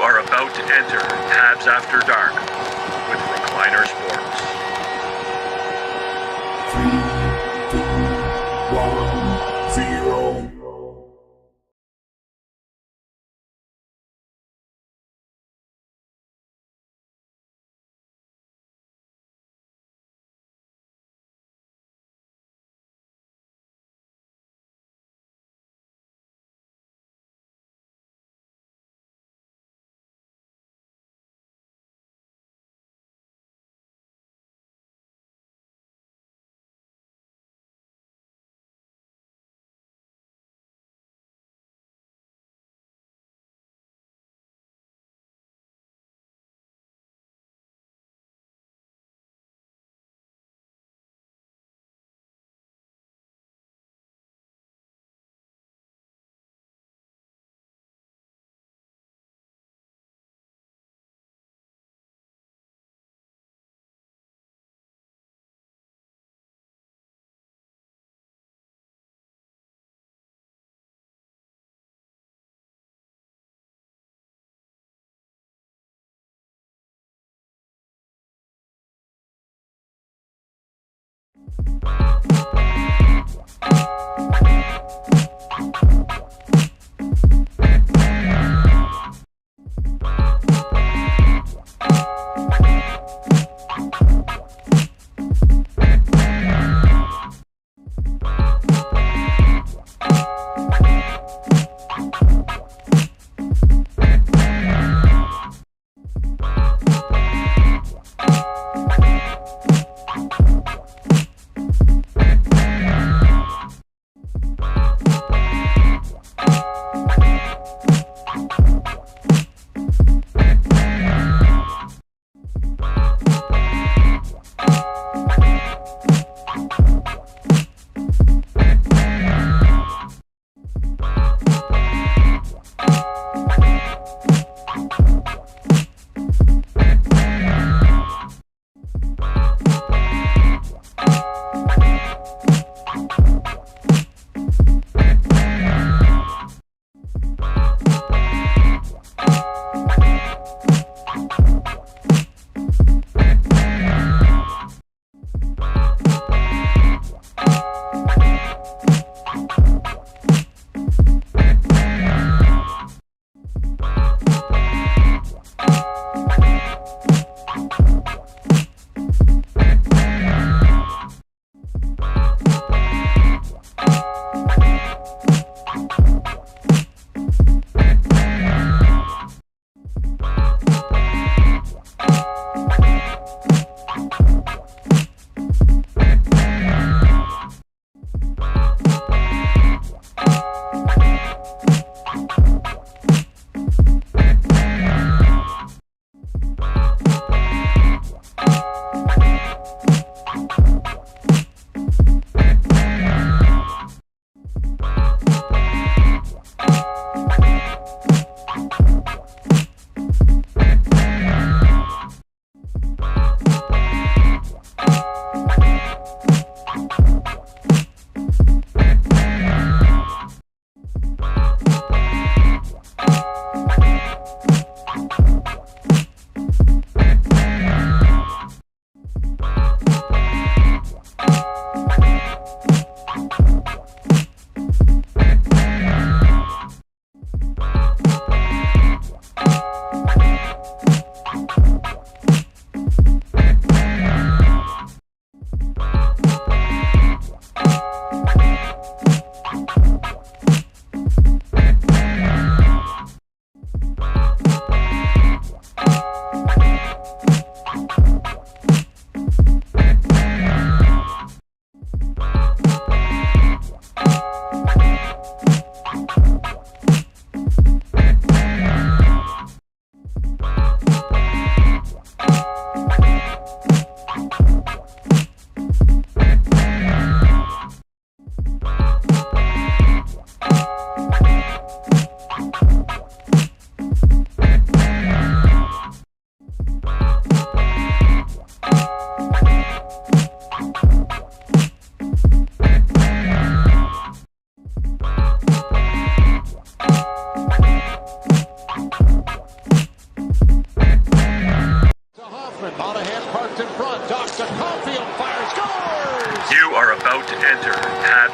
are about to enter Tabs After Dark with Recliner Sports. 3, 2, 1, 0.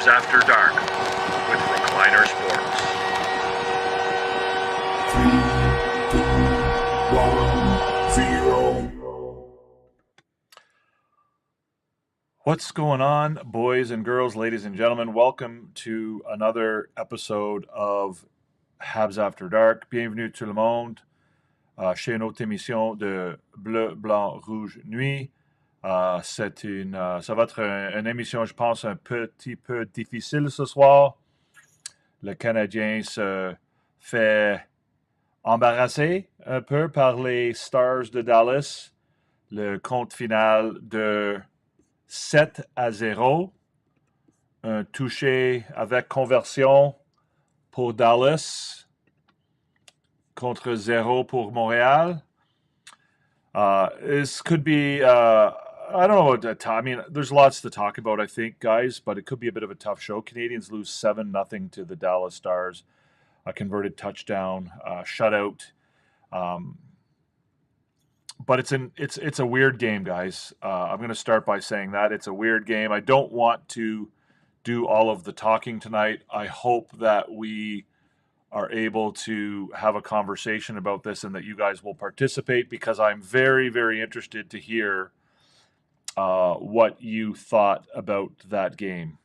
Habs After Dark with Recliner Sports. 3, 2, 1, 0. What's going on, boys and girls, ladies and gentlemen? Welcome to another episode of Habs After Dark. Bienvenue tout le monde chez Notre émission de bleu, blanc, rouge, nuit. Ça va être une émission, je pense, un petit peu difficile ce soir. Le Canadien se fait embarrasser un peu par les Stars de Dallas. Le compte final de 7-0. Un touché avec conversion pour Dallas contre 0 pour Montréal. This could be, I don't know. I mean, there's lots to talk about, I think, guys, but it could be a bit of a tough show. Canadiens lose 7-0 to the Dallas Stars. A converted touchdown, shutout. But it's a weird game, guys. I'm going to start by saying that it's a weird game. I don't want to do all of the talking tonight. I hope that we are able to have a conversation about this and that you guys will participate, because I'm very, very interested to hear what you thought about that game.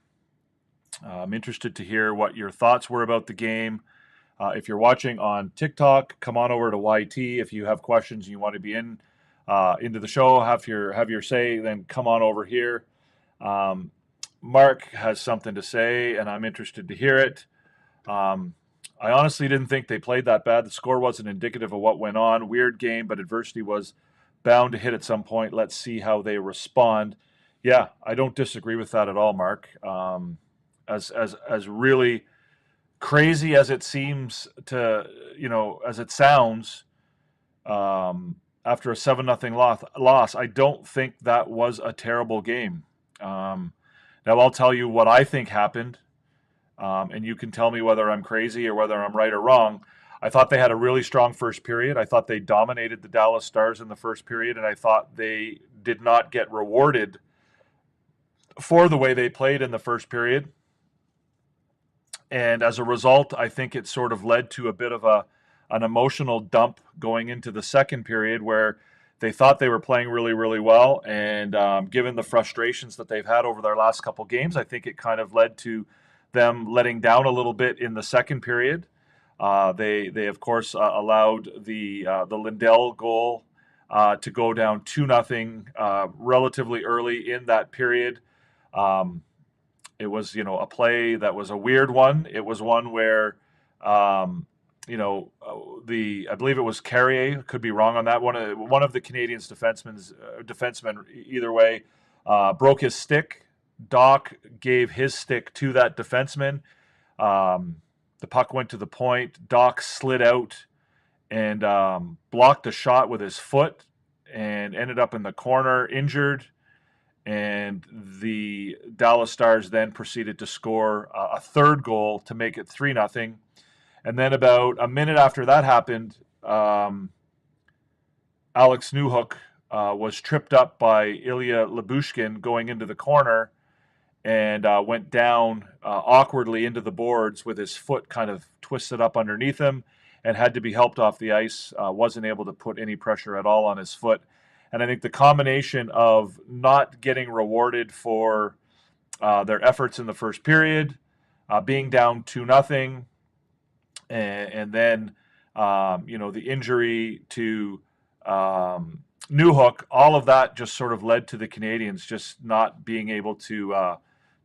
I'm interested to hear what your thoughts were about the game. If you're watching on TikTok, come on over to YT. If you have questions and you want to be into the show, have your say, then come on over here. Mark has something to say, and I'm interested to hear it. I honestly didn't think they played that bad. The score wasn't indicative of what went on. Weird game, but adversity was bound to hit at some point. Let's see how they respond. Yeah, I don't disagree with that at all, Mark. As really crazy as it seems to, as it sounds, after a 7-0 loss, I don't think that was a terrible game. Now I'll tell you what I think happened. And you can tell me whether I'm crazy or whether I'm right or wrong. I thought they had a really strong first period. I thought they dominated the Dallas Stars in the first period, and I thought they did not get rewarded for the way they played in the first period. And as a result, I think it sort of led to a bit of an emotional dump going into the second period, where they thought they were playing really, really well. And given the frustrations that they've had over their last couple games, I think it kind of led to them letting down a little bit in the second period. They of course allowed the Lindell goal to go down 2-0 relatively early in that period. It was a play that was a weird one. It was one where I believe it was Carrier, could be wrong on that one. One of the Canadiens defensemen, either way, broke his stick. Doc gave his stick to that defenseman. The puck went to the point. Doc slid out and blocked a shot with his foot and ended up in the corner injured. And the Dallas Stars then proceeded to score a third goal to make it 3-0. And then about a minute after that happened, Alex Newhook was tripped up by Ilya Lyubushkin going into the corner, and went down awkwardly into the boards with his foot kind of twisted up underneath him, and had to be helped off the ice. Wasn't able to put any pressure at all on his foot. And I think the combination of not getting rewarded for their efforts in the first period, being down 2-0, and then the injury to Newhook, all of that just sort of led to the Canadiens just not being able to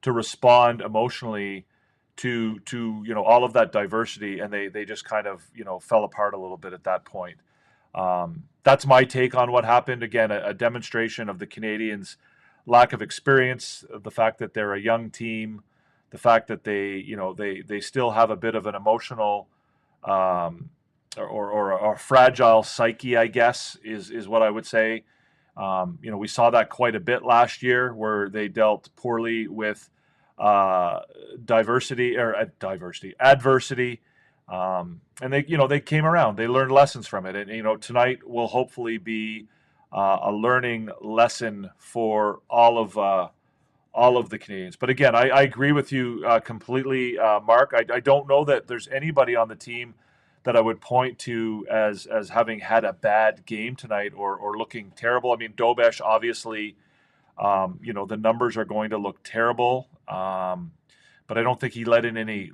respond emotionally to all of that diversity, and they just kind of fell apart a little bit at that point. That's my take on what happened. Again, a demonstration of the Canadiens' lack of experience, the fact that they're a young team, the fact that they still have a bit of an emotional or a fragile psyche, I guess, is what I would say. We saw that quite a bit last year, where they dealt poorly with adversity. And they came around. They learned lessons from it. And, tonight will hopefully be a learning lesson for all all of the Canadiens. But again, I agree with you completely, Mark. I don't know that there's anybody on the team that I would point to as having had a bad game tonight or looking terrible. I mean, Dobesh, obviously, the numbers are going to look terrible. But I don't think he let in any,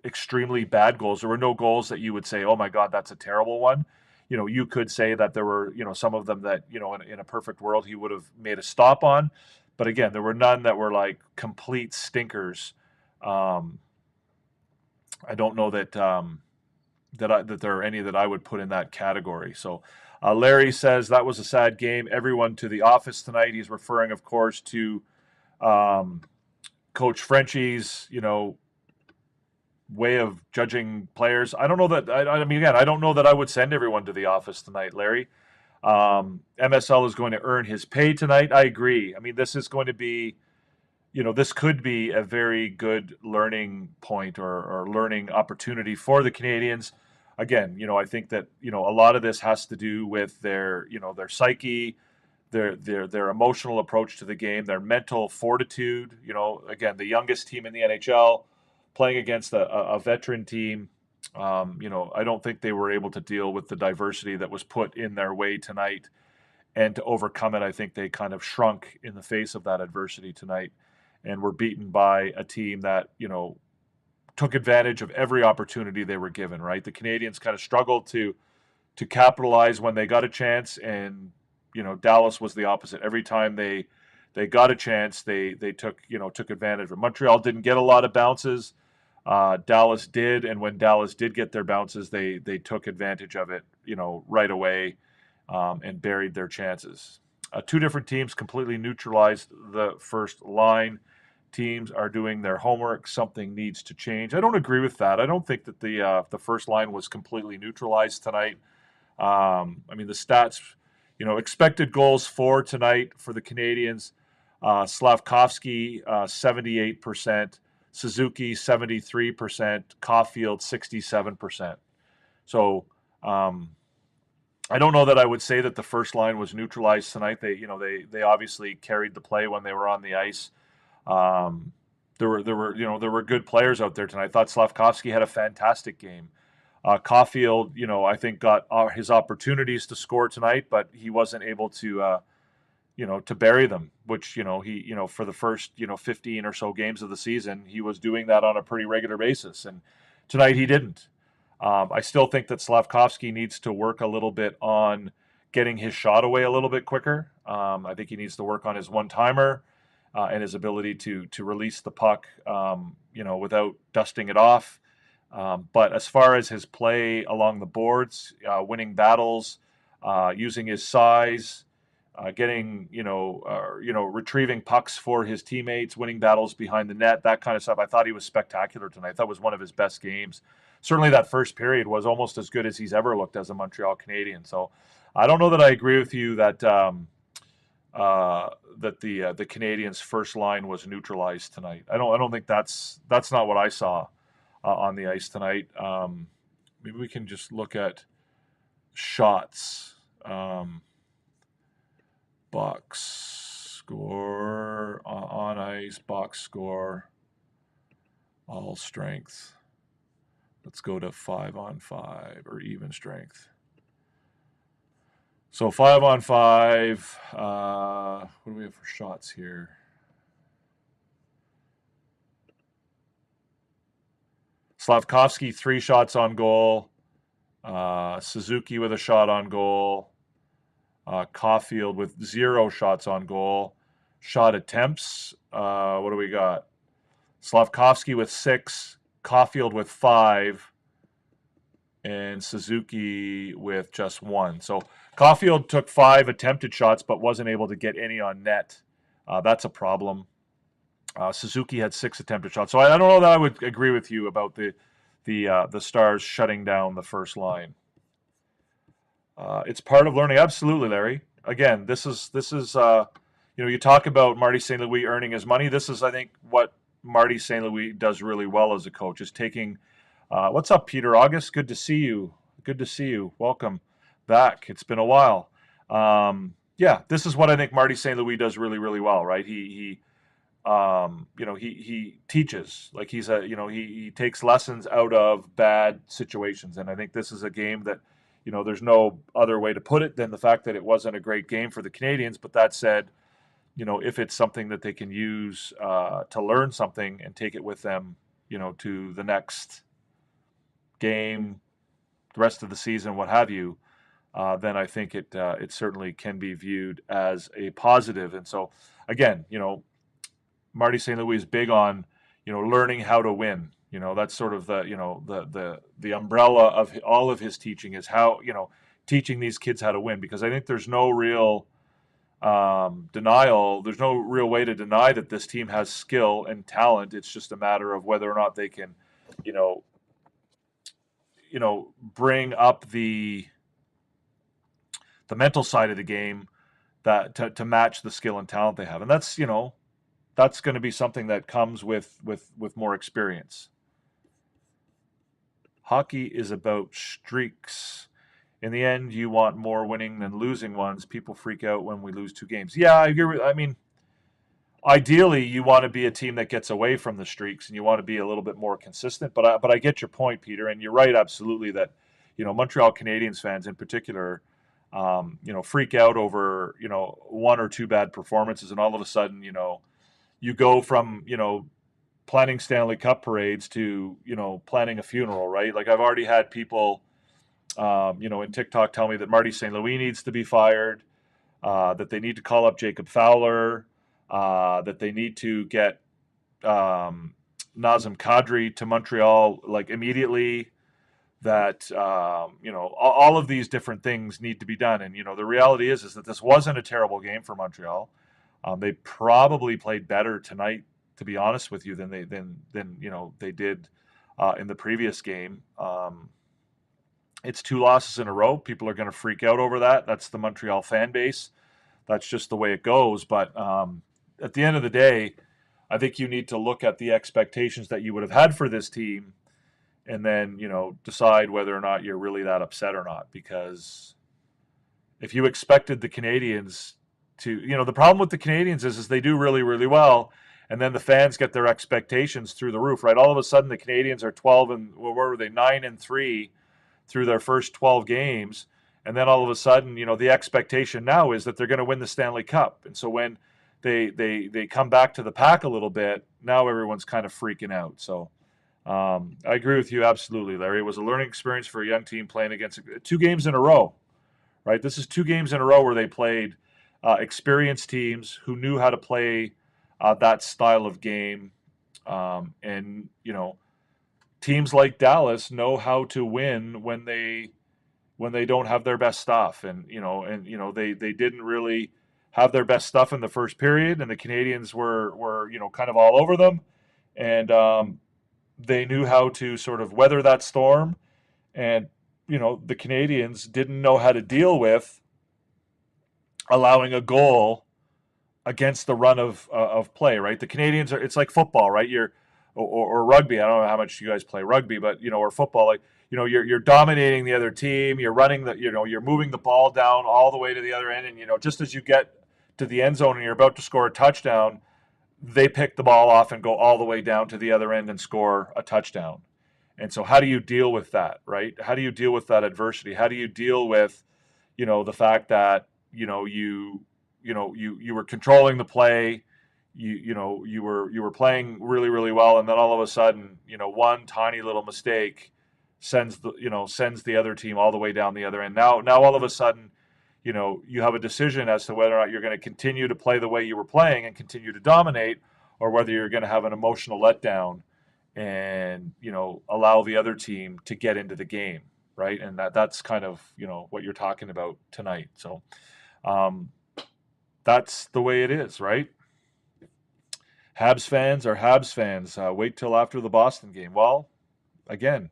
extremely bad goals. There were no goals that you would say, oh my God, that's a terrible one. You could say that there were, some of them that, in a perfect world, he would have made a stop on. But again, there were none that were like complete stinkers. I don't know that that there are any that I would put in that category. So Larry says that was a sad game. Everyone to the office tonight. He's referring, of course, to Coach Frenchie's, way of judging players. I don't know that. I mean, again, I don't know that I would send everyone to the office tonight, Larry. MSL is going to earn his pay tonight. I agree. I mean, this is going to be, this could be a very good learning point or learning opportunity for the Canadiens. Again, I think that, a lot of this has to do with their psyche, their emotional approach to the game, their mental fortitude. Again, the youngest team in the NHL playing against a veteran team. I don't think they were able to deal with the diversity that was put in their way tonight. And to overcome it, I think they kind of shrunk in the face of that adversity tonight and were beaten by a team that, took advantage of every opportunity they were given, right? The Canadiens kind of struggled to capitalize when they got a chance, and, Dallas was the opposite. Every time they got a chance, they took advantage of it. Montreal didn't get a lot of bounces. Dallas did, and when Dallas did get their bounces, they took advantage of it, right away, and buried their chances. Two different teams completely neutralized the first line. Teams are doing their homework. Something needs to change. I don't agree with that. I don't think that the first line was completely neutralized tonight. I mean, the stats, expected goals for tonight for the Canadiens, Slavkovsky, 78%. Suzuki 73%, Caulfield 67%. So I don't know that I would say that the first line was neutralized tonight. They obviously carried the play when they were on the ice. There were good players out there tonight. I thought Slavkovsky had a fantastic game. Caulfield, I think got his opportunities to score tonight, but he wasn't able to bury them, which, he, for the first, 15 or so games of the season, he was doing that on a pretty regular basis. And tonight he didn't. I still think that Slavkovsky needs to work a little bit on getting his shot away a little bit quicker. I think he needs to work on his one-timer and his ability to release the puck, without dusting it off. But as far as his play along the boards, winning battles, using his size, getting, retrieving pucks for his teammates, winning battles behind the net, that kind of stuff. I thought he was spectacular tonight. That was one of his best games. Certainly that first period was almost as good as he's ever looked as a Montreal Canadien. So I don't know that I agree with you that the Canadiens' first line was neutralized tonight. I don't think that's not what I saw on the ice tonight. Maybe we can just look at shots. Box score, on ice, box score, all strength. Let's go to 5-on-5 or even strength. So 5-on-5, what do we have for shots here? Slavkovsky, 3 shots on goal. Suzuki with a shot on goal. Caulfield with 0 shots on goal. Shot attempts, what do we got? Slavkovsky with 6, Caulfield with 5, and Suzuki with just 1. So Caulfield took 5 attempted shots but wasn't able to get any on net. That's a problem. Suzuki had 6 attempted shots. So I don't know that I would agree with you about the Stars shutting down the first line. It's part of learning. Absolutely, Larry. Again, this is you talk about Marty St. Louis earning his money. This is, I think, what Marty St. Louis does really well as a coach, is taking what's up, Peter August? Good to see you. Welcome back. It's been a while. Yeah, this is what I think Marty St. Louis does really, really well, right? He teaches, like he takes lessons out of bad situations, and I think this is a game that, there's no other way to put it than the fact that it wasn't a great game for the Canadiens. But that said, if it's something that they can use to learn something and take it with them, to the next game, the rest of the season, what have you, then I think it certainly can be viewed as a positive. And so, again, Marty St. Louis is big on, learning how to win. That's sort of the umbrella of all of his teaching is how, teaching these kids how to win, because I think there's no real denial. There's no real way to deny that this team has skill and talent. It's just a matter of whether or not they can, bring up the mental side of the game that to match the skill and talent they have. And that's going to be something that comes with more experience. Hockey is about streaks. In the end, you want more winning than losing ones. People freak out when we lose 2 games. Yeah, I agree. I mean, ideally, you want to be a team that gets away from the streaks, and you want to be a little bit more consistent. But I get your point, Peter, and you're right, absolutely, that Montreal Canadiens fans in particular, freak out over 1 or 2 bad performances, and all of a sudden, you go from planning Stanley Cup parades to planning a funeral, right? Like, I've already had people in TikTok tell me that Marty St. Louis needs to be fired, that they need to call up Jacob Fowler, that they need to get Nazem Kadri to Montreal like immediately, that all of these different things need to be done. And the reality is that this wasn't a terrible game for Montreal. They probably played better tonight, to be honest with you, than they did in the previous game. It's 2 losses in a row. People are going to freak out over that. That's the Montreal fan base. That's just the way it goes. But at the end of the day, I think you need to look at the expectations that you would have had for this team, and then decide whether or not you're really that upset or not. Because if you expected the Canadiens to, the problem with the Canadiens is they do really, really well, and then the fans get their expectations through the roof, right? All of a sudden, the Canadiens are 12 and what were they, 9-3 through their first 12 games, and then all of a sudden, the expectation now is that they're going to win the Stanley Cup. And so when they come back to the pack a little bit, now everyone's kind of freaking out. So I agree with you absolutely, Larry. It was a learning experience for a young team playing against 2 games in a row, right? This is 2 games in a row where they played experienced teams who knew how to play that style of game. And, teams like Dallas know how to win when they don't have their best stuff. And, they didn't really have their best stuff in the first period, and the Canadiens were kind of all over them. And they knew how to sort of weather that storm. And, the Canadiens didn't know how to deal with allowing a goal against the run of play, right? The Canadiens it's like football, right? Or rugby. I don't know how much you guys play rugby, but or football, like you're dominating the other team. You're running you're moving the ball down all the way to the other end, and just as you get to the end zone and you're about to score a touchdown, they pick the ball off and go all the way down to the other end and score a touchdown. And so, how do you deal with that, right? How do you deal with that adversity? How do you deal with the fact that you were controlling the play, you were playing really, really well, and then all of a sudden, one tiny little mistake sends the other team all the way down the other end. Now all of a sudden, you have a decision as to whether or not you're going to continue to play the way you were playing and continue to dominate, or whether you're going to have an emotional letdown and allow the other team to get into the game, right? And that's kind of what you're talking about tonight. So that's the way it is, right? Habs fans are Habs fans. Wait till after the Boston game. Well, again,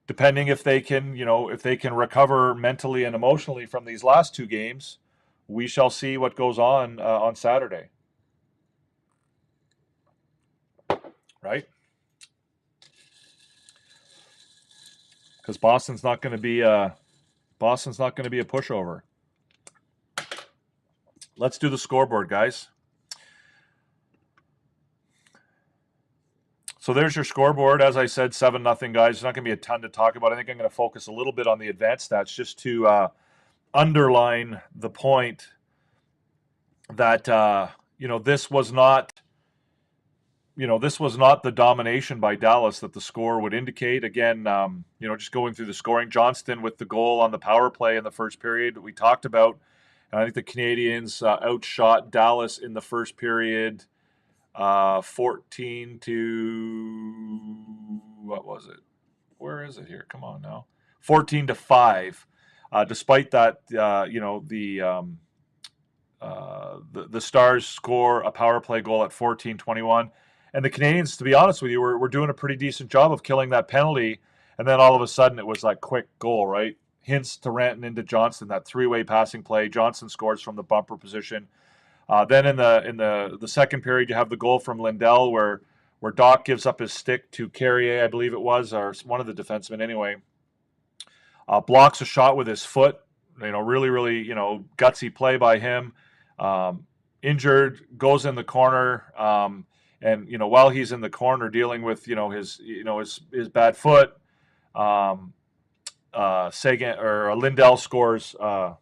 depending if they can, if they can recover mentally and emotionally from these last 2 games, we shall see what goes on Saturday. Right? Because Boston's not going to be a pushover. let's do the scoreboard, guys. So there's your scoreboard. As I said, 7-0, guys. There's not going to be a ton to talk about. I think I'm going to focus a little bit on the advanced stats just to underline the point that this was not the domination by Dallas that the score would indicate. Again, just going through the scoring, Johnston with the goal on the power play in the first period that we talked about. And I think the Canadiens outshot Dallas in the first period 14 to, what was it? Where is it here? Come on now. 14-5. Despite that, the Stars score a power play goal at 14:21. And the Canadiens, to be honest with you, were doing a pretty decent job of killing that penalty. And then all of a sudden it was like quick goal, right? Hintz to Ranton into Johnston, that three-way passing play. Johnston scores from the bumper position. Then in the second period, you have the goal from Lindell where Doc gives up his stick to Carrier, I believe it was, or one of the defensemen anyway. Blocks a shot with his foot. Really, really, gutsy play by him. Injured, goes in the corner, and while he's in the corner dealing with his bad foot, Sagan or Lindell scores a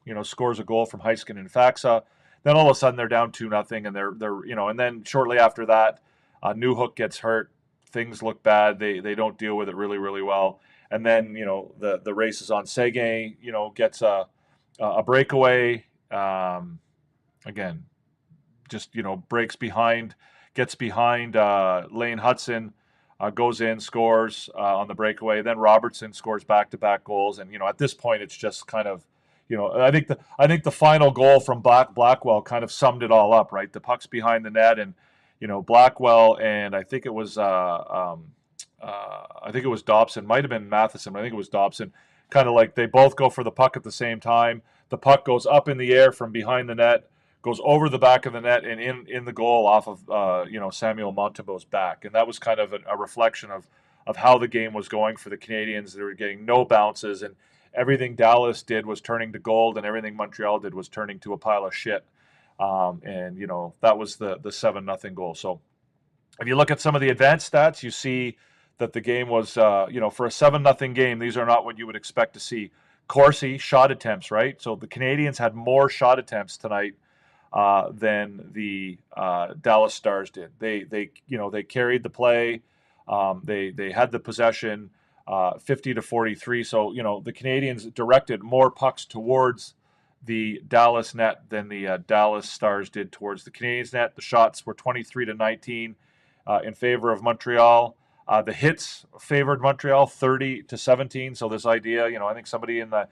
goal from Heiskin and Faxa. Then all of a sudden they're down 2-0, and they're and then shortly after that, Newhook gets hurt. Things look bad. They don't deal with it really, really well. And then the race is on. Sagan gets a breakaway. Again, just breaks behind, gets behind Lane Hudson, goes in, scores on the breakaway. Then Robertson scores back-to-back goals, and at this point it's just kind of. I think the final goal from Blackwell kind of summed it all up, right? The puck's behind the net, and Blackwell and I think it was Dobson, might have been Matheson, but I think it was Dobson. Kind of like they both go for the puck at the same time. The puck goes up in the air from behind the net, goes over the back of the net and in the goal off of Samuel Montembeau's back, and that was kind of a reflection of how the game was going for the Canadiens. They were getting no bounces, and everything Dallas did was turning to gold, and everything Montreal did was turning to a pile of shit. That was the 7-0 goal. So if you look at some of the advanced stats, you see that the game was, for a 7-0 game, these are not what you would expect to see. Corsi, shot attempts, right? So the Canadiens had more shot attempts tonight than the Dallas Stars did. They carried the play. They had the possession. 50-43. So, the Canadiens directed more pucks towards the Dallas net than the Dallas Stars did towards the Canadiens net. The shots were 23-19 in favor of Montreal. The hits favored Montreal 30-17. So this idea, I think somebody in the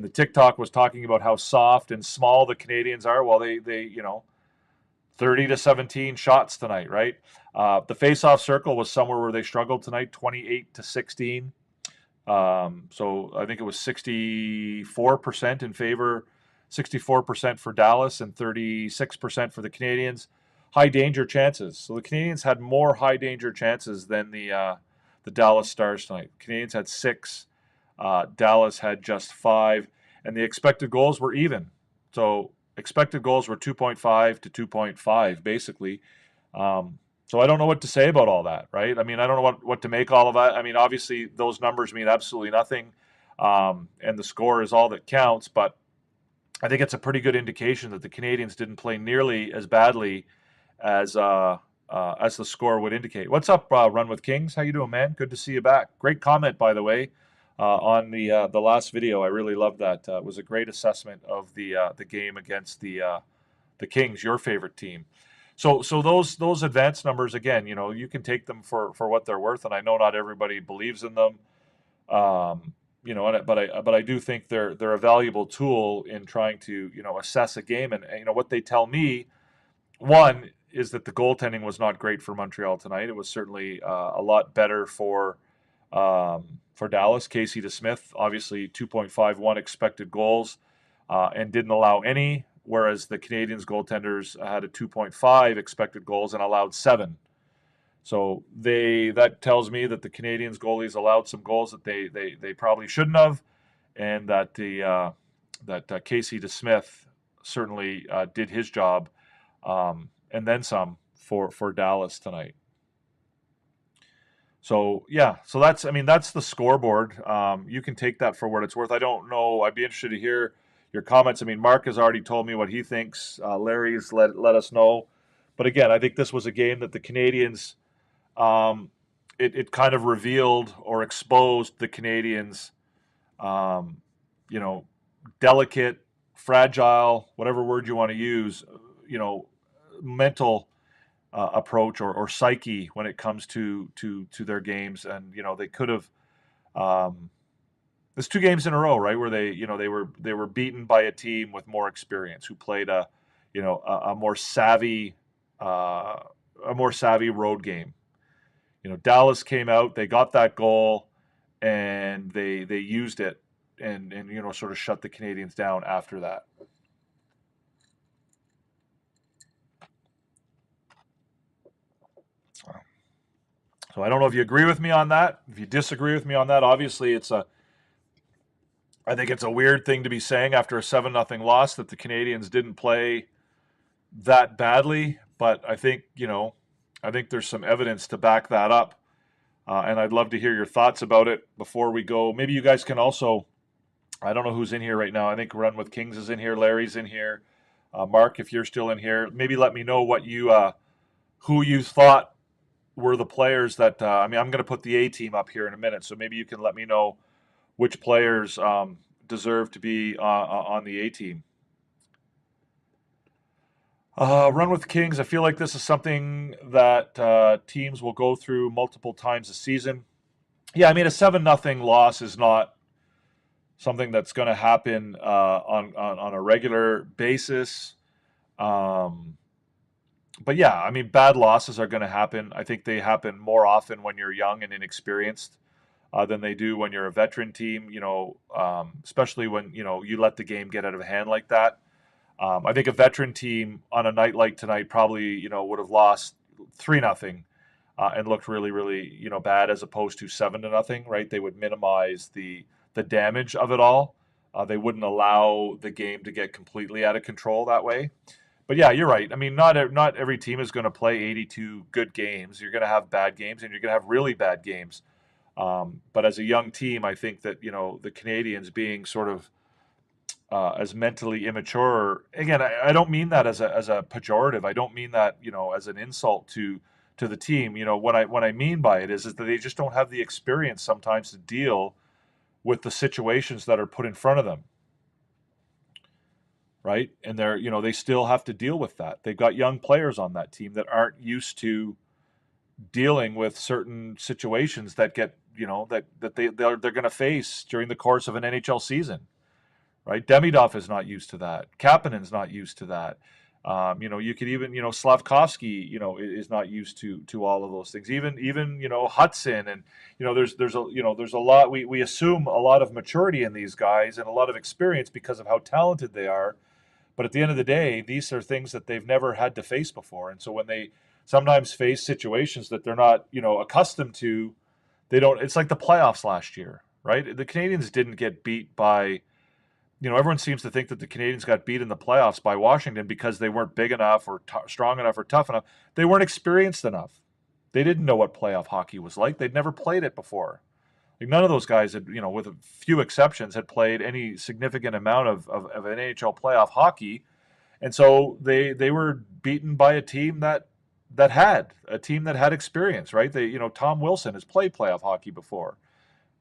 TikTok was talking about how soft and small the Canadiens are. Well, they 30-17 shots tonight, right? The face-off circle was somewhere where they struggled tonight, 28-16. So I think it was 64% in favor, 64% for Dallas, and 36% for the Canadiens. High danger chances. So the Canadiens had more high danger chances than the Dallas Stars tonight. The Canadiens had 6. Dallas had just 5, and the expected goals were even. So expected goals were 2.5 to 2.5, basically. So I don't know what to say about all that, right? I mean, I don't know what to make all of that. I mean, obviously, those numbers mean absolutely nothing, and the score is all that counts. But I think it's a pretty good indication that the Canadiens didn't play nearly as badly as the score would indicate. What's up, Run with Kings? How you doing, man? Good to see you back. Great comment, by the way, on the last video. I really loved that. It was a great assessment of the game against the Kings, your favorite team. So those advanced numbers, again, you can take them for what they're worth, and I know not everybody believes in them, but I do think they're a valuable tool in trying to assess a game. And what they tell me, one is that the goaltending was not great for Montreal tonight. It was certainly a lot better for Dallas. Casey DeSmith, obviously 2.51 expected goals, and didn't allow any. Whereas the Canadiens goaltenders had a 2.5 expected goals and allowed 7. So that tells me that the Canadiens goalies allowed some goals that they probably shouldn't have, and that Casey DeSmith certainly did his job, and then some for Dallas tonight. So yeah, so that's the scoreboard. You can take that for what it's worth. I don't know. I'd be interested to hear your comments. I mean, Mark has already told me what he thinks. Larry's let us know. But again, I think this was a game that the Canadiens, it kind of revealed or exposed the Canadiens, you know, delicate, fragile, whatever word you want to use, mental approach or psyche when it comes to their games. And they could have. There's 2 games in a row, right, where they were beaten by a team with more experience, who played a more savvy road game. Dallas came out, they got that goal, and they used it, and sort of shut the Canadiens down after that. So I don't know if you agree with me on that. If you disagree with me on that, obviously I think it's a weird thing to be saying after a 7-0 loss that the Canadiens didn't play that badly, but I think there's some evidence to back that up, and I'd love to hear your thoughts about it before we go. Maybe you guys can also, I don't know who's in here right now. I think Run with Kings is in here, Larry's in here, Mark, if you're still in here, maybe let me know what who you thought were the players that I'm going to put the A team up here in a minute, so maybe you can let me know which players deserve to be on the A team. Run with Kings. I feel like this is something that teams will go through multiple times a season. Yeah, a 7-0 loss is not something that's going to happen on a regular basis. But yeah, bad losses are going to happen. I think they happen more often when you're young and inexperienced than they do when you're a veteran team, especially when, you let the game get out of hand like that. I think a veteran team on a night like tonight probably, would have lost 3-0 and looked really, really, bad, as opposed to 7-0, right? They would minimize the damage of it all. They wouldn't allow the game to get completely out of control that way. But yeah, you're right. Not every team is going to play 82 good games. You're going to have bad games, and you're going to have really bad games. But as a young team, I think that, the Canadiens being sort of as mentally immature, again, I don't mean that as a pejorative. I don't mean that, as an insult to the team. What I mean by it is that they just don't have the experience sometimes to deal with the situations that are put in front of them. Right? And they still have to deal with that. They've got young players on that team that aren't used to dealing with certain situations that get, that they're going to face during the course of an NHL season. Right? Demidov is not used to that. Kapanen's not used to that. You could even, Slavkovsky, is not used to all of those things. Even Hudson, and there's a lot. We assume a lot of maturity in these guys and a lot of experience because of how talented they are. But at the end of the day, these are things that they've never had to face before. And so when they sometimes face situations that they're not, accustomed to, they don't. It's like the playoffs last year, right? The Canadiens didn't get beat by. Everyone seems to think that the Canadiens got beat in the playoffs by Washington because they weren't big enough or strong enough or tough enough. They weren't experienced enough. They didn't know what playoff hockey was like. They'd never played it before. None of those guys had, with a few exceptions, had played any significant amount of NHL playoff hockey. And so they were beaten by a team that had experience, right? Tom Wilson has played playoff hockey before.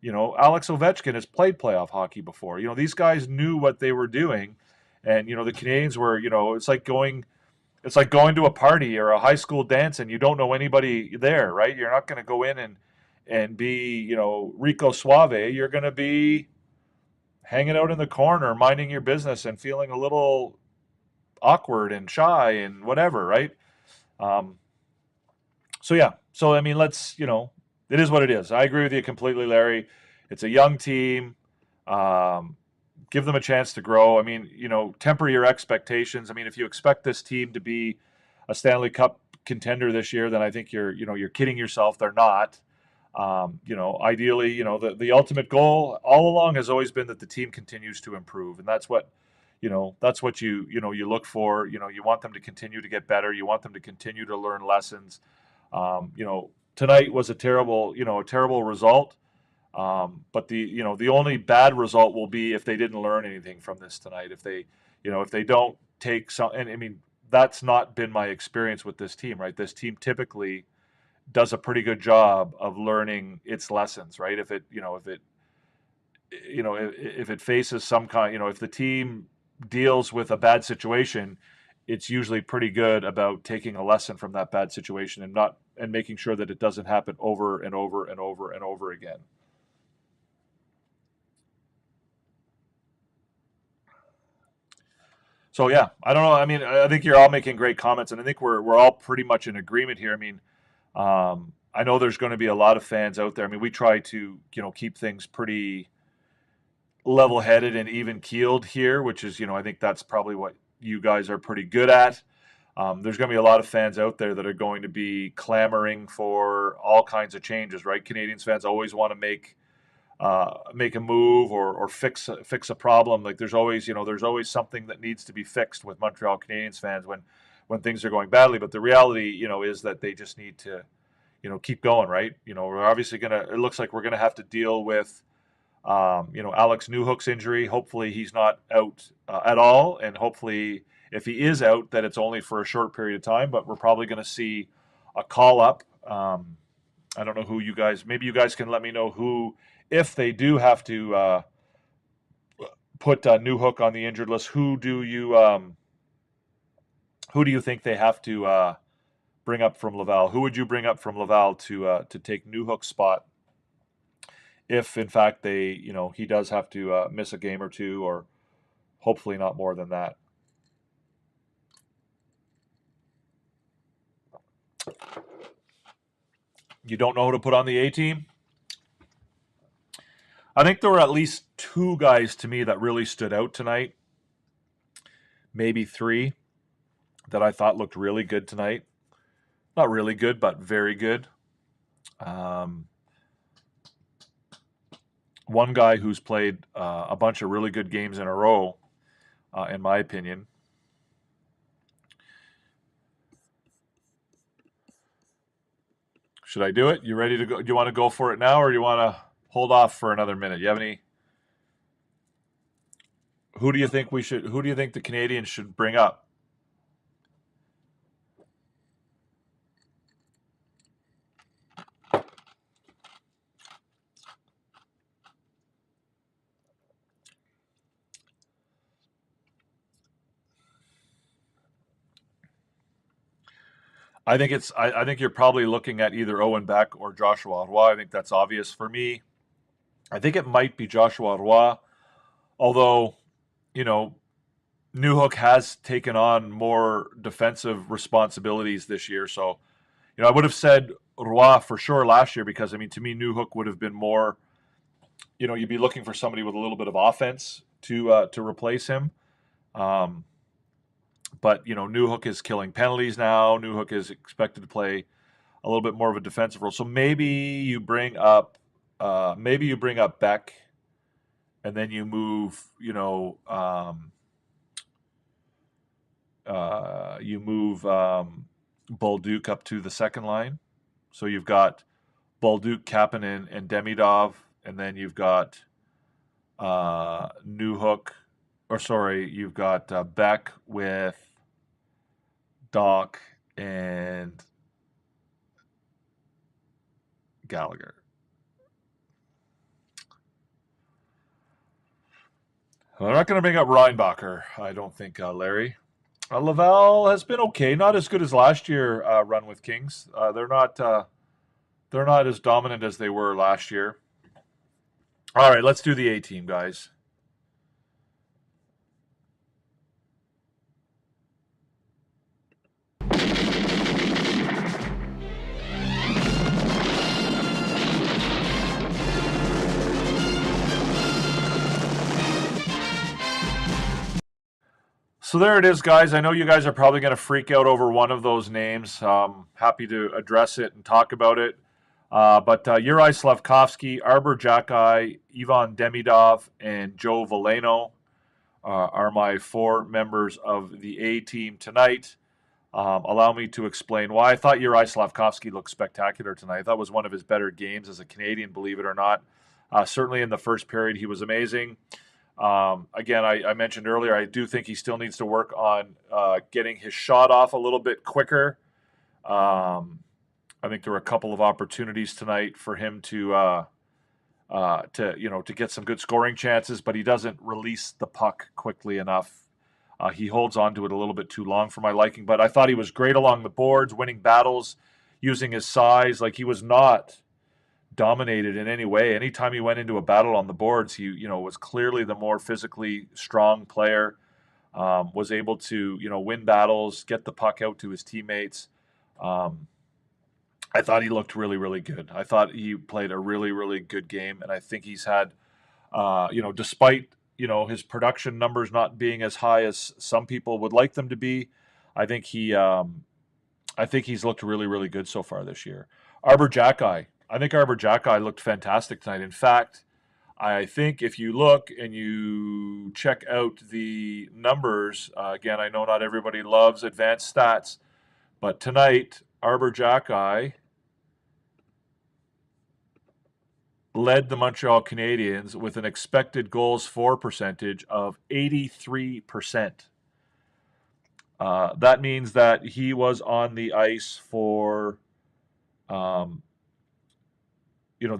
Alex Ovechkin has played playoff hockey before. These guys knew what they were doing, and the Canadiens were. It's like going to a party or a high school dance, and you don't know anybody there, right? You're not going to go in and be Rico Suave. You're going to be hanging out in the corner, minding your business, and feeling a little awkward and shy and whatever, right? So yeah. So let's it is what it is. I agree with you completely, Larry. It's a young team. Give them a chance to grow. Temper your expectations. If you expect this team to be a Stanley Cup contender this year, then I think you're kidding yourself. They're not. Ideally, the ultimate goal all along has always been that the team continues to improve, and that's what that's what you look for. You want them to continue to get better. You want them to continue to learn lessons. Tonight was a terrible result. But the only bad result will be if they didn't learn anything from this tonight. If they don't take some, and I mean, that's not been my experience with this team, right? This team typically does a pretty good job of learning its lessons, right? If it faces some kind, if the team deals with a bad situation, it's usually pretty good about taking a lesson from that bad situation and making sure that it doesn't happen over and over and over and over again. So yeah, I don't know. I mean, I think you're all making great comments, and I think we're all pretty much in agreement here. I mean, I know there's going to be a lot of fans out there. I mean, we try to keep things pretty level-headed and even-keeled here, which is I think that's probably what you guys are pretty good at. There's going to be a lot of fans out there that are going to be clamoring for all kinds of changes, right? Canadiens fans always want to make a move or fix a problem. Like there's always something that needs to be fixed with Montreal Canadiens fans when things are going badly. But the reality, is that they just need to, keep going, right? We're obviously it looks like we're gonna have to deal with, Alex Newhook's injury. Hopefully he's not out at all, and hopefully if he is out, that it's only for a short period of time. But we're probably going to see a call up. I don't know who you guys. Maybe you guys can let me know who. If they do have to put Newhook on the injured list, who do you think they have to bring up from Laval? Who would you bring up from Laval to take Newhook's spot? If in fact he does have to miss a game or two, or hopefully not more than that. You don't know who to put on the A team? I think there were at least two guys to me that really stood out tonight. Maybe three that I thought looked really good tonight. Not really good, but very good. One guy who's played a bunch of really good games in a row, in my opinion. Should I do it? You ready to go? Do you want to go for it now, or do you want to hold off for another minute? You have any? Who do you think the Canadiens should bring up? I think you're probably looking at either Owen Beck or Joshua Roy. I think that's obvious for me. I think it might be Joshua Roy, although, Newhook has taken on more defensive responsibilities this year. So, I would have said Roy for sure last year because, to me, Newhook would have been more, you'd be looking for somebody with a little bit of offense to replace him. But, Newhook is killing penalties now. Newhook is expected to play a little bit more of a defensive role. So maybe you bring up Beck, and then you move, Bolduc up to the second line. So you've got Bolduc, Kapanen, and Demidov, and then you've got you've got Beck with Doc and Gallagher. Well, they're not going to bring up Reinbacher, I don't think, Larry. Laval has been okay, not as good as last year run with Kings. They're not as dominant as they were last year. All right, let's do the A team, guys. So there it is, guys. I know you guys are probably going to freak out over one of those names. Happy to address it and talk about it. But Juraj Slafkovsky, Arbor Xhekaj, Ivan Demidov, and Joe Veleno are my 4 members of the A team tonight. Allow me to explain why. I thought Juraj Slafkovsky looked spectacular tonight. I thought it was one of his better games as a Canadian, believe it or not. Certainly in the first period, he was amazing. Again, I mentioned earlier, I do think he still needs to work on getting his shot off a little bit quicker. I think there were a couple of opportunities tonight for him to get some good scoring chances, but he doesn't release the puck quickly enough. He holds on to it a little bit too long for my liking, but I thought he was great along the boards, winning battles, using his size. Like, he was not dominated in any way. Anytime he went into a battle on the boards, he was clearly the more physically strong player. Was able to win battles, get the puck out to his teammates. I thought he looked really, really good. I thought he played a really, really good game, and I think he's had, despite his production numbers not being as high as some people would like them to be, I think he's looked really, really good so far this year. Arber Xhekaj. I think Arber Xhekaj looked fantastic tonight. In fact, I think if you look and you check out the numbers, again, I know not everybody loves advanced stats, but tonight, Arber Xhekaj led the Montreal Canadiens with an expected goals for percentage of 83%. That means that he was on the ice for, the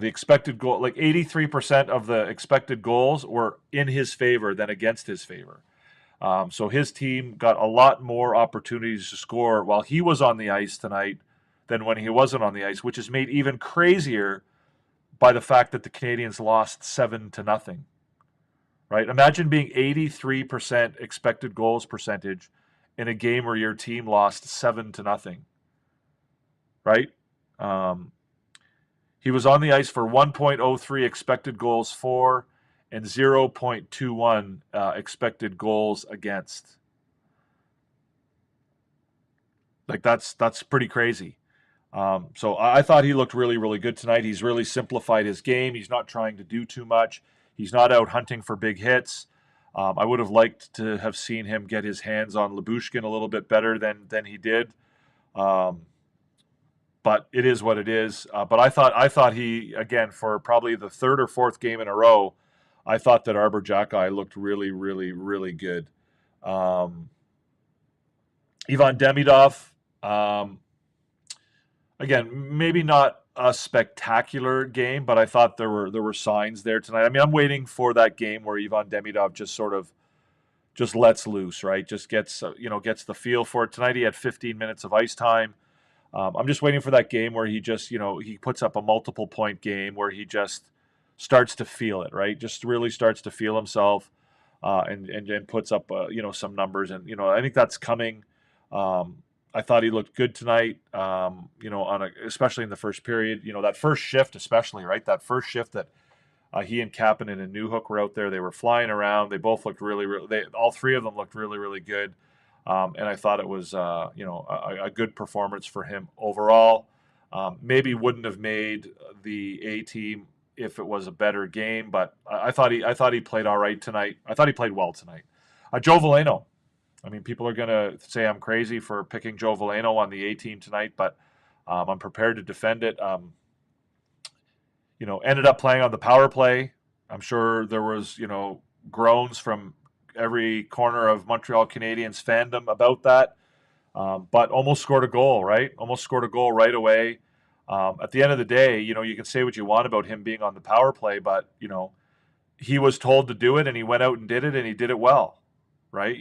expected goal, like 83% of the expected goals were in his favor than against his favor. So his team got a lot more opportunities to score while he was on the ice tonight than when he wasn't on the ice, which is made even crazier by the fact that the Canadiens lost 7-0. Right? Imagine being 83% expected goals percentage in a game where your team lost 7-0. Right? He was on the ice for 1.03 expected goals for and 0.21 expected goals against. Like, that's pretty crazy. So I thought he looked really, really good tonight. He's really simplified his game. He's not trying to do too much. He's not out hunting for big hits. I would have liked to have seen him get his hands on Lyubushkin a little bit better than he did. But it is what it is. But I thought he, again, for probably the 3rd or 4th game in a row, I thought that Arber Xhekaj looked really, really, really good. Ivan Demidov, again, maybe not a spectacular game, but I thought there were signs there tonight. I mean, I'm waiting for that game where Ivan Demidov just sort of just lets loose, right? Just gets the feel for it. Tonight he had 15 minutes of ice time. I'm just waiting for that game where he just he puts up a multiple point game where he just starts to feel it, right? Just really starts to feel himself, and puts up some numbers, and I think that's coming. I thought he looked good tonight, especially in the first period. That first shift especially, right? That first shift that he and Kapanen and Newhook were out there. They were flying around. They both looked all 3 of them looked really, really good. And I thought it was, a good performance for him overall. Maybe wouldn't have made the A team if it was a better game, but I thought he played all right tonight. I thought he played well tonight. Joe Veleno. I mean, people are going to say I'm crazy for picking Joe Veleno on the A team tonight, but I'm prepared to defend it. Ended up playing on the power play. I'm sure there was, groans from every corner of Montreal Canadiens fandom about that, but almost scored a goal, right? Almost scored a goal right away. At the end of the day, you can say what you want about him being on the power play, but, he was told to do it, and he went out and did it, and he did it well. Right?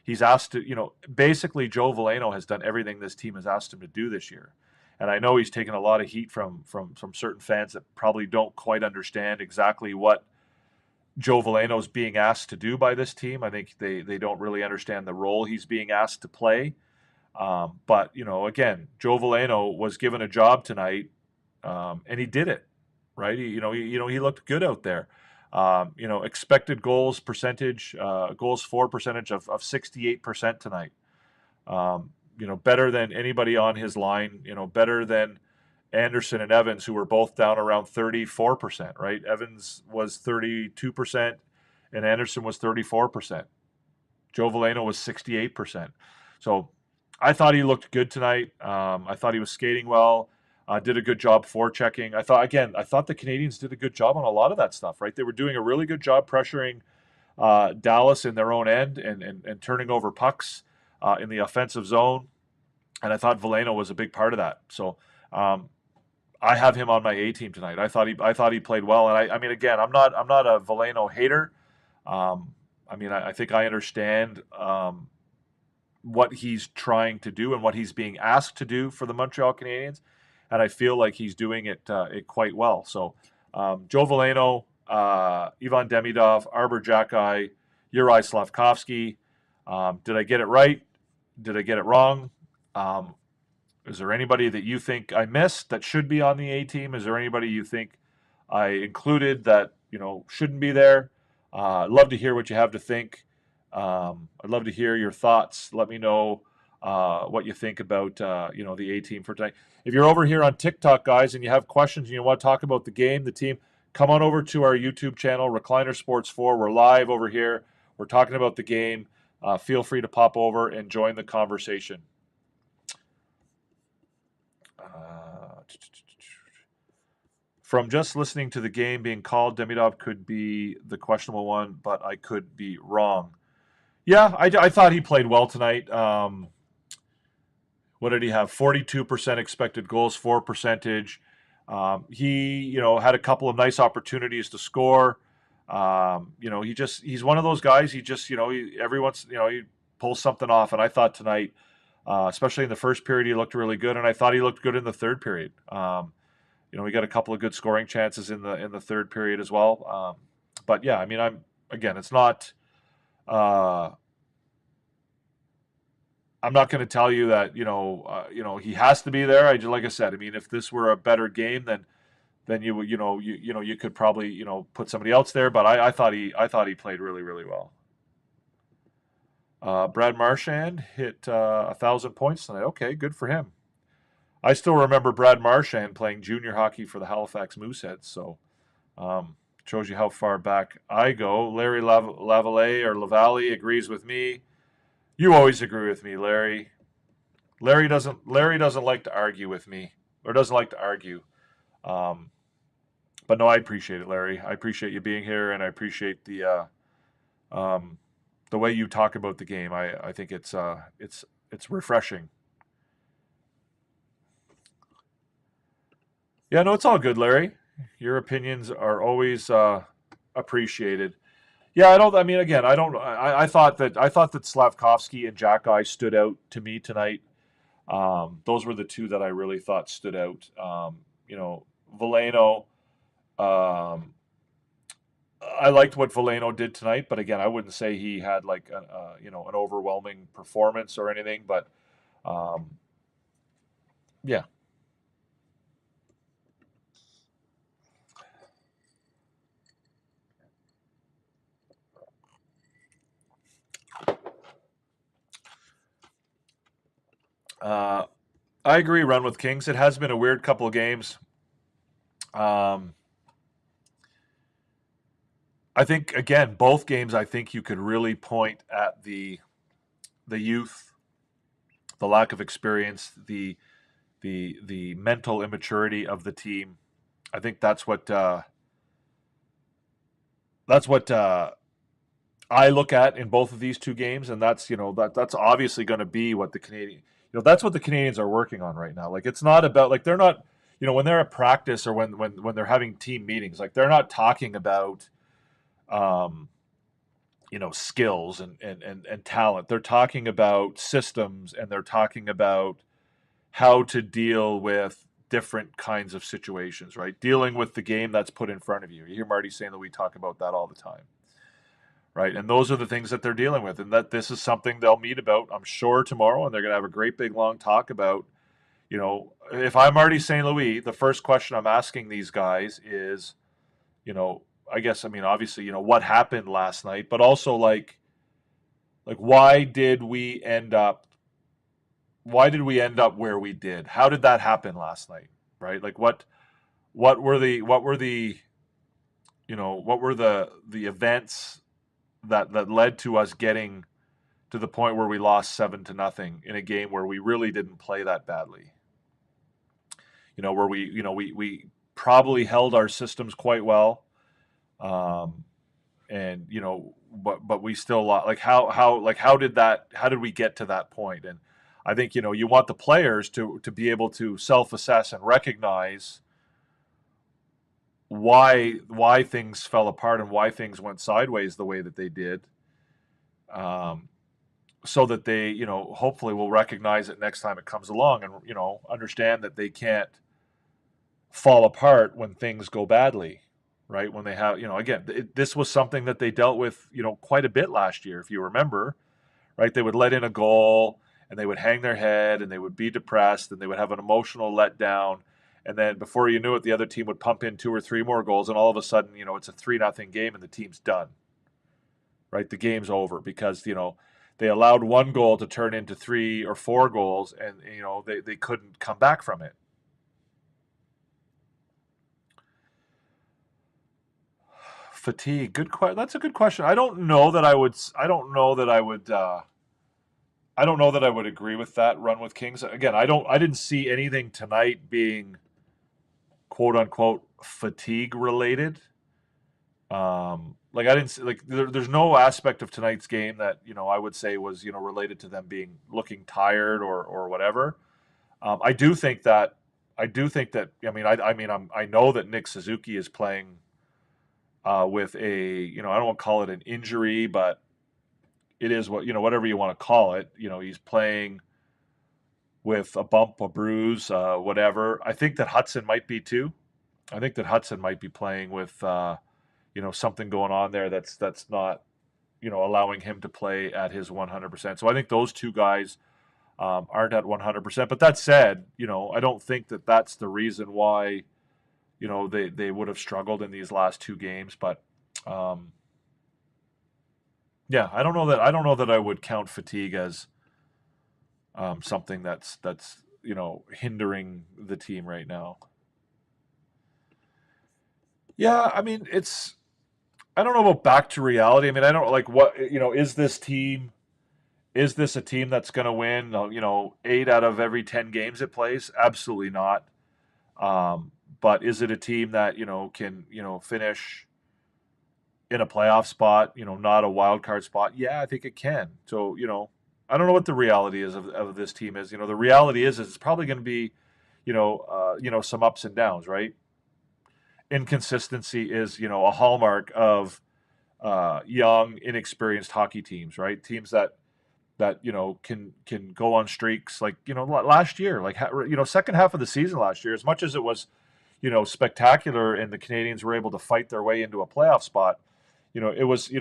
He's asked to, basically Joe Veleno has done everything this team has asked him to do this year. And I know he's taken a lot of heat from certain fans that probably don't quite understand exactly what Joe Veleno is being asked to do by this team. I think they don't really understand the role he's being asked to play. But, again, Joe Veleno was given a job tonight, and he did it, right? He looked good out there. Expected goals percentage, goals for percentage of 68% tonight. Better than anybody on his line, better than Anderson and Evans, who were both down around 34%, right? Evans was 32%. and Anderson was 34%. Joe Veleno was 68%. So I thought he looked good tonight. I thought he was skating well. Did a good job forechecking. I thought the Canadiens did a good job on a lot of that stuff, right? They were doing a really good job pressuring Dallas in their own end and turning over pucks in the offensive zone. And I thought Veleno was a big part of that. So I have him on my A team tonight. I thought he played well. And I mean, again, I'm not a Veleno hater. I mean, I think I understand what he's trying to do and what he's being asked to do for the Montreal Canadiens, and I feel like he's doing it quite well. So, Joe Veleno, Ivan Demidov, Arbor Xhekaj, Juraj Slafkovsky. Did I get it right? Did I get it wrong? Is there anybody that you think I missed that should be on the A team? Is there anybody you think I included that shouldn't be there? I'd love to hear what you have to think. I'd love to hear your thoughts. Let me know what you think about the A team for tonight. If you're over here on TikTok, guys, and you have questions and you want to talk about the game, the team, come on over to our YouTube channel, Recliner Sports 4. We're live over here. We're talking about the game. Feel free to pop over and join the conversation. From just listening to the game being called, Demidov could be the questionable one, but I could be wrong. Yeah, I thought he played well tonight. What did he have? 42% expected goals, 4 percentage. He, had a couple of nice opportunities to score. He's one of those guys. He just, every once, he pulls something off. And I thought tonight, especially in the first period, he looked really good, and I thought he looked good in the third period. We got a couple of good scoring chances in the third period as well. But yeah, I mean, it's not. I'm not going to tell you that he has to be there. Like I said, I mean, if this were a better game, then you could probably put somebody else there. But I thought he played really, really well. Brad Marchand hit 1,000 points tonight. Okay, good for him. I still remember Brad Marchand playing junior hockey for the Halifax Mooseheads, so shows you how far back I go. Larry Lavallee agrees with me. You always agree with me, Larry. Larry doesn't like to argue with me, or doesn't like to argue. But no, I appreciate it, Larry. I appreciate you being here, and I appreciate the way you talk about the game. I think it's refreshing. Yeah, no, it's all good, Larry. Your opinions are always appreciated. Yeah, I thought that Slafkovsky and Xhekaj stood out to me tonight. Those were the two that I really thought stood out. Veleno. I liked what Veleno did tonight, but again, I wouldn't say he had like an overwhelming performance or anything. But yeah. I agree. Run with Kings. It has been a weird couple of games. I think again, both games. I think you could really point at the youth, the lack of experience, the mental immaturity of the team. I think that's what I look at in both of these two games, and that's that's obviously going to be what the Canadian. That's what the Canadians are working on right now. Like, it's not about, like, they're not, when they're at practice or when they're having team meetings, like, they're not talking about, skills and talent. They're talking about systems, and they're talking about how to deal with different kinds of situations, right? Dealing with the game that's put in front of you. You hear Marty saying that we talk about that all the time. Right, and those are the things that they're dealing with, and that this is something they'll meet about, I'm sure, tomorrow, and they're going to have a great big long talk about, if I'm Marty St. Louis, the first question I'm asking these guys is, obviously, what happened last night, but also like why did we end up where we did? How did that happen last night? Right, like what were the events that led to us getting to the point where we lost 7-0 in a game where we really didn't play that badly. Where we probably held our systems quite well, and but we still lost. Like how did we get to that point? And I think you want the players to be able to self-assess and recognize why things fell apart and why things went sideways the way that they did, so that they hopefully will recognize it next time it comes along, and understand that they can't fall apart when things go badly, right? When they have again, this was something that they dealt with quite a bit last year, if you remember, right? They would let in a goal and they would hang their head and they would be depressed and they would have an emotional letdown. And then before you knew it, the other team would pump in 2 or 3 more goals, and all of a sudden, it's a 3-0 game and the team's done. Right? The game's over because, they allowed 1 goal to turn into 3 or 4 goals, and they couldn't come back from it. Fatigue. That's a good question. I don't know that I would agree with that run with Kings. Again, I didn't see anything tonight being quote unquote fatigue related. There's no aspect of tonight's game that I would say was related to them looking tired or whatever. I know that Nick Suzuki is playing with a I don't want to call it an injury, but it is whatever you want to call it. He's playing with a bump, a bruise, whatever. I think that Hudson might be too. I think that Hudson might be playing with something going on there that's not allowing him to play at his 100%. So I think those 2 guys aren't at 100%. But that said, I don't think that that's the reason why they would have struggled in these last 2 games. But yeah, I don't know that I would count fatigue as something that's hindering the team right now. Yeah, I mean, I don't know about back to reality. I mean, I don't what is this team? Is this a team that's going to win 8 out of every 10 games it plays? Absolutely not. But is it a team that can finish in a playoff spot? Not a wild card spot. Yeah, I think it can. So I don't know what the reality is of this team is. The reality is it's probably going to be some ups and downs, right? Inconsistency is a hallmark of young, inexperienced hockey teams, right? Teams that can go on streaks like last year, second half of the season last year, as much as it was spectacular and the Canadiens were able to fight their way into a playoff spot. It was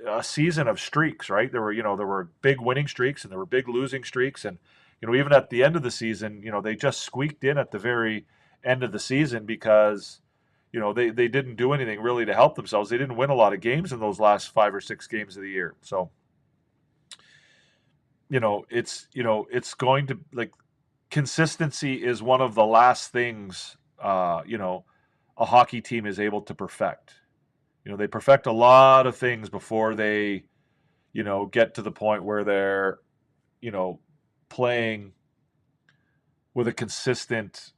a season of streaks, right? There were big winning streaks and there were big losing streaks, and even at the end of the season, they just squeaked in at the very end of the season because they didn't do anything really to help themselves. They didn't win a lot of games in those last 5 or 6 games of the year. So it's going to consistency is one of the last things a hockey team is able to perfect. They perfect a lot of things before they get to the point where they're playing with a consistent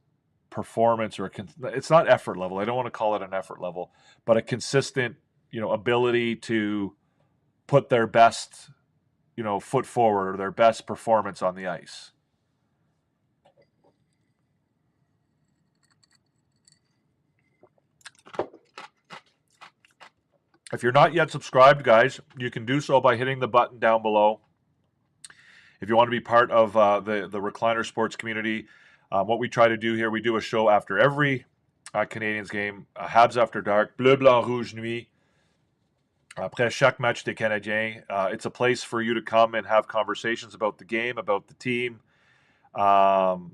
performance, or it's not effort level. I don't want to call it an effort level, but a consistent ability to put their best foot forward, or their best performance on the ice. If you're not yet subscribed, guys, you can do so by hitting the button down below. If you want to be part of the Recliner Sports community, what we try to do here, we do a show after every Canadiens game, Habs After Dark, Bleu, Blanc, Rouge, Nuit, après chaque match des Canadiens. It's a place for you to come and have conversations about the game, about the team. And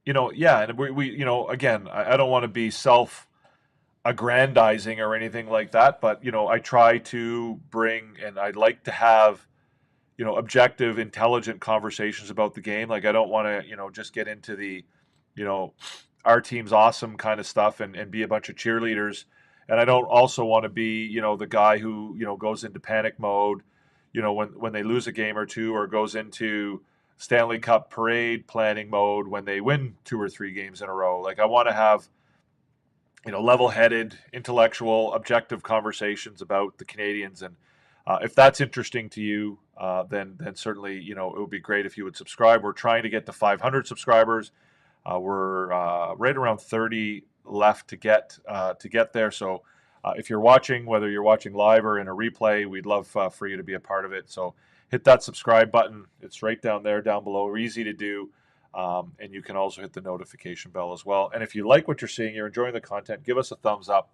we again, I don't want to be self-aggrandizing or anything like that, but I try to bring, and I'd like to have objective, intelligent conversations about the game. I don't want to just get into the our team's awesome kind of stuff and be a bunch of cheerleaders And I don't also want to be, the guy who, goes into panic mode, when they lose a game or two, or goes into Stanley Cup parade planning mode when they win 2 or 3 games in a row. Like, I want to have, level-headed, intellectual, objective conversations about the Canadiens. And if that's interesting to you, then certainly, it would be great if you would subscribe. We're trying to get to 500 subscribers. We're right around 30 left to get there. So if you're watching, whether you're watching live or in a replay, we'd love for you to be a part of it. So hit that subscribe button. It's right down there, down below. Easy to do. And you can also hit the notification bell as well. And if you like what you're seeing, you're enjoying the content, give us a thumbs up.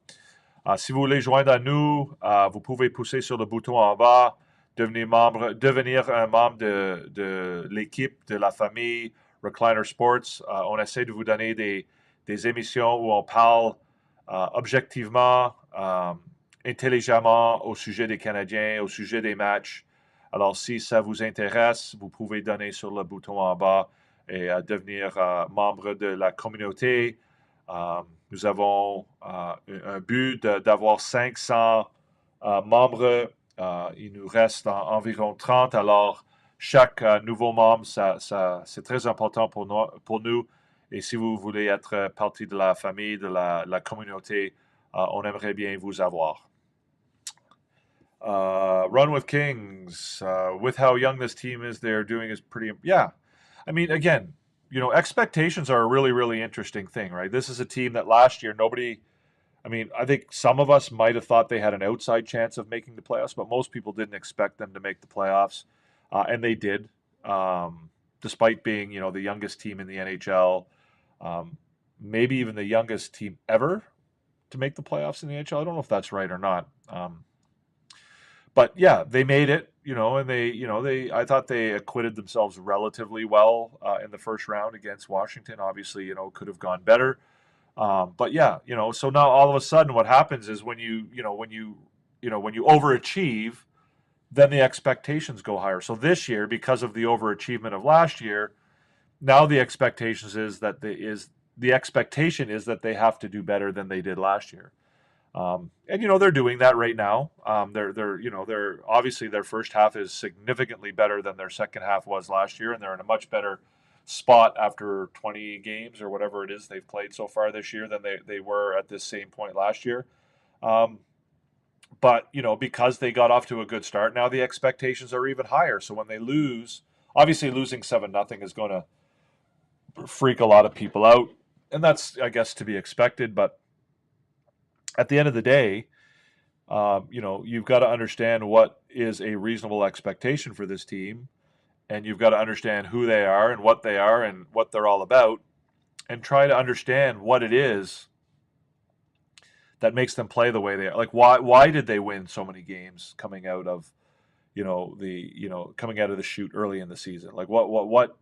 Si vous voulez joindre à nous, vous pouvez pousser sur le bouton en bas, devenir un membre de l'équipe, de la famille Recliner Sports. On essaie de vous donner des émissions où on parle objectivement, intelligemment au sujet des Canadiens, au sujet des matchs. Alors, si ça vous intéresse, vous pouvez donner sur le bouton en bas et devenir membre de la communauté. Nous avons un but d'avoir 500 membres. Il nous reste environ 30. Alors, chaque nouveau membre, c'est très important pour nous. Et si vous voulez être partie de la famille, de la communauté, on aimerait bien vous avoir. Run with Kings. With how young this team is, they're doing is pretty... Yeah. I mean, again, expectations are a really, really interesting thing, right? This is a team that last year I think some of us might have thought they had an outside chance of making the playoffs, but most people didn't expect them to make the playoffs. And they did, despite being, the youngest team in the NHL, maybe even the youngest team ever to make the playoffs in the NHL. I don't know if that's right or not. But yeah, they made it, and I thought they acquitted themselves relatively well in the first round against Washington. Obviously, could have gone better. But yeah, so now all of a sudden what happens is when you overachieve, then the expectations go higher. So this year, because of the overachievement of last year, now the expectation is that they have to do better than they did last year. And they're doing that right now. They're obviously their first half is significantly better than their second half was last year, and they're in a much better spot after 20 games or whatever it is they've played so far this year than they were at this same point last year. But because they got off to a good start, now the expectations are even higher. So when they lose, obviously losing 7-0 is going to freak a lot of people out, and that's, I guess, to be expected. But at the end of the day, you've got to understand what is a reasonable expectation for this team, and you've got to understand who they are and what they're all about, and try to understand what it is that makes them play the way they are. Like, why did they win so many games coming out of coming out of the chute early in the season? Like, what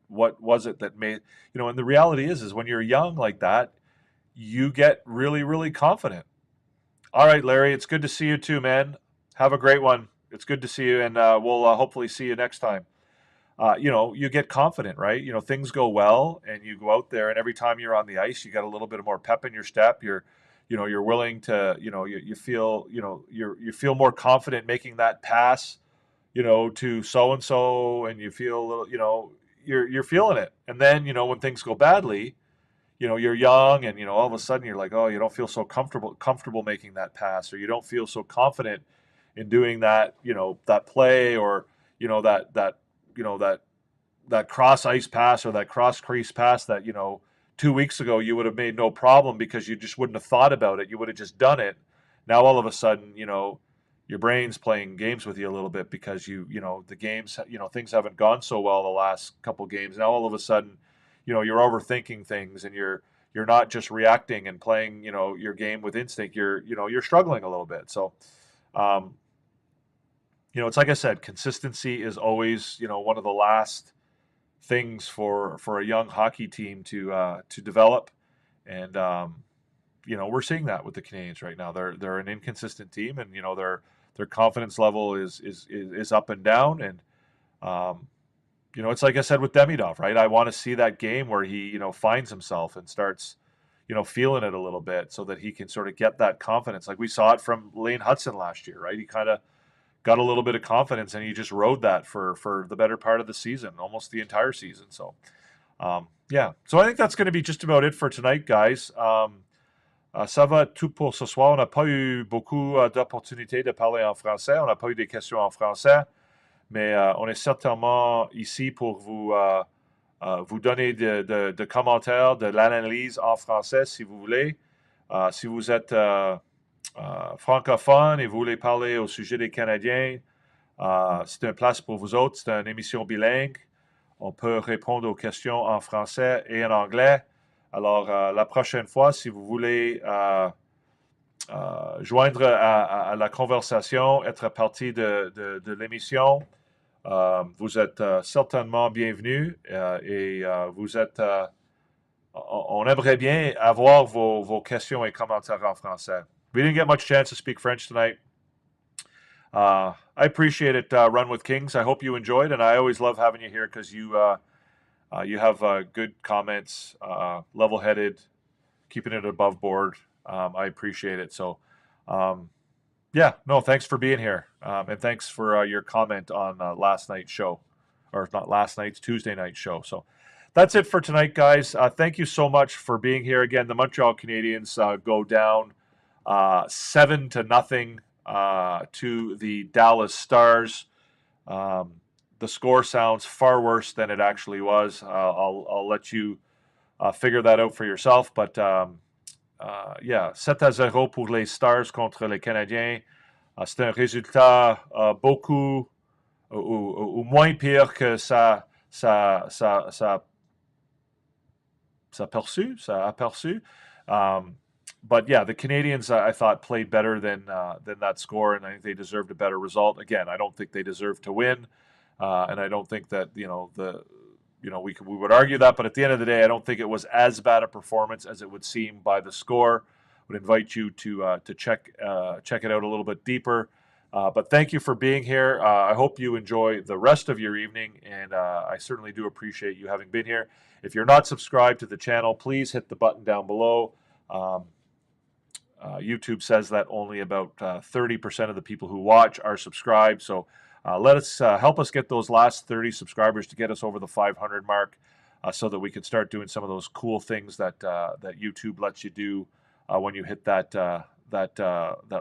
was it that made, and the reality is when you're young like that, you get really, really confident. All right, Larry, it's good to see you too, man. Have a great one. It's good to see you, and we'll hopefully see you next time. You get confident, right? Things go well, and you go out there, and every time you're on the ice, you got a little bit more pep in your step. You're willing to, you feel more confident making that pass, to so-and-so, and you feel a little, you're feeling it. And then, when things go badly, you're young, and, all of a sudden you're like, oh, you don't feel so comfortable making that pass, or you don't feel so confident in doing that, that play, or, that cross ice pass or that cross crease pass that, 2 weeks ago you would have made no problem because you just wouldn't have thought about it. You would have just done it. Now all of a sudden, your brain's playing games with you a little bit because the games, things haven't gone so well the last couple games. Now all of a sudden, you're overthinking things, and you're not just reacting and playing, your game with instinct. You're struggling a little bit. So, it's like I said, consistency is always, one of the last things for a young hockey team to develop. And, we're seeing that with the Canadiens right now. They're an inconsistent team, and, their confidence level is up and down. And, it's like I said with Demidov, right? I want to see that game where he, finds himself and starts, feeling it a little bit so that he can sort of get that confidence. Like we saw it from Lane Hudson last year, right? He kind of got a little bit of confidence and he just rode that for the better part of the season, almost the entire season. So, yeah. So I think that's going to be just about it for tonight, guys. Ça va tout pour ce soir. On n'a pas eu beaucoup d'opportunités de parler en français. On n'a pas eu des questions en français, mais on est certainement ici pour vous donner de commentaires, de l'analyse en français si vous voulez. Si vous êtes francophone et vous voulez parler au sujet des Canadiens, c'est une place pour vous autres. C'est une émission bilingue. On peut répondre aux questions en français et en anglais. Alors, la prochaine fois, si vous voulez joindre à la conversation, être partie de l'émission, vous êtes certainement bienvenus et vous êtes... on aimerait bien avoir vos questions et commentaires en français. We didn't get much chance to speak French tonight. I appreciate it, Run with Kings. I hope you enjoyed, and I always love having you here because you have good comments, level-headed, keeping it above board. I appreciate it. So, yeah, no, thanks for being here, and thanks for your comment on last night's show, or not last night's, Tuesday night show. So that's it for tonight, guys. Thank you so much for being here. Again, the Montreal Canadiens go down 7-0 to the Dallas Stars. The score sounds far worse than it actually was. I'll let you figure that out for yourself. But yeah, 7-0 pour les Stars contre les Canadiens. C'est un résultat beaucoup ou moins pire que ça aperçu. But yeah, the Canadiens, I thought, played better than that score, and I think they deserved a better result. Again, I don't think they deserved to win, and I don't think that we would argue that. But at the end of the day, I don't think it was as bad a performance as it would seem by the score. I would invite you to check it out a little bit deeper. But thank you for being here. I hope you enjoy the rest of your evening, and I certainly do appreciate you having been here. If you're not subscribed to the channel, please hit the button down below. YouTube says that only about 30% of the people who watch are subscribed. So let us help us get those last 30 subscribers to get us over the 500 mark, so that we can start doing some of those cool things that YouTube lets you do when you hit that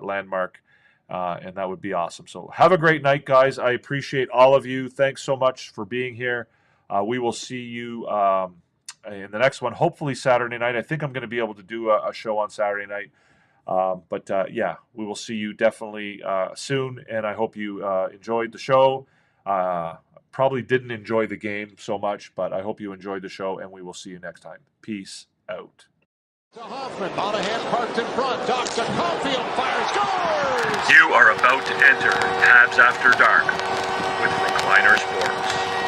landmark, and that would be awesome. So have a great night, guys. I appreciate all of you. Thanks so much for being here. We will see you in the next one, hopefully Saturday night. I think I'm going to be able to do a show on Saturday night. But yeah, we will see you definitely soon, and I hope you enjoyed the show. Probably didn't enjoy the game so much, but I hope you enjoyed the show, and we will see you next time. Peace out. To Hoffman, Monahan parked in front, docks a Caulfield, fires, scores! You are about to enter Habs After Dark with Recliner Sports.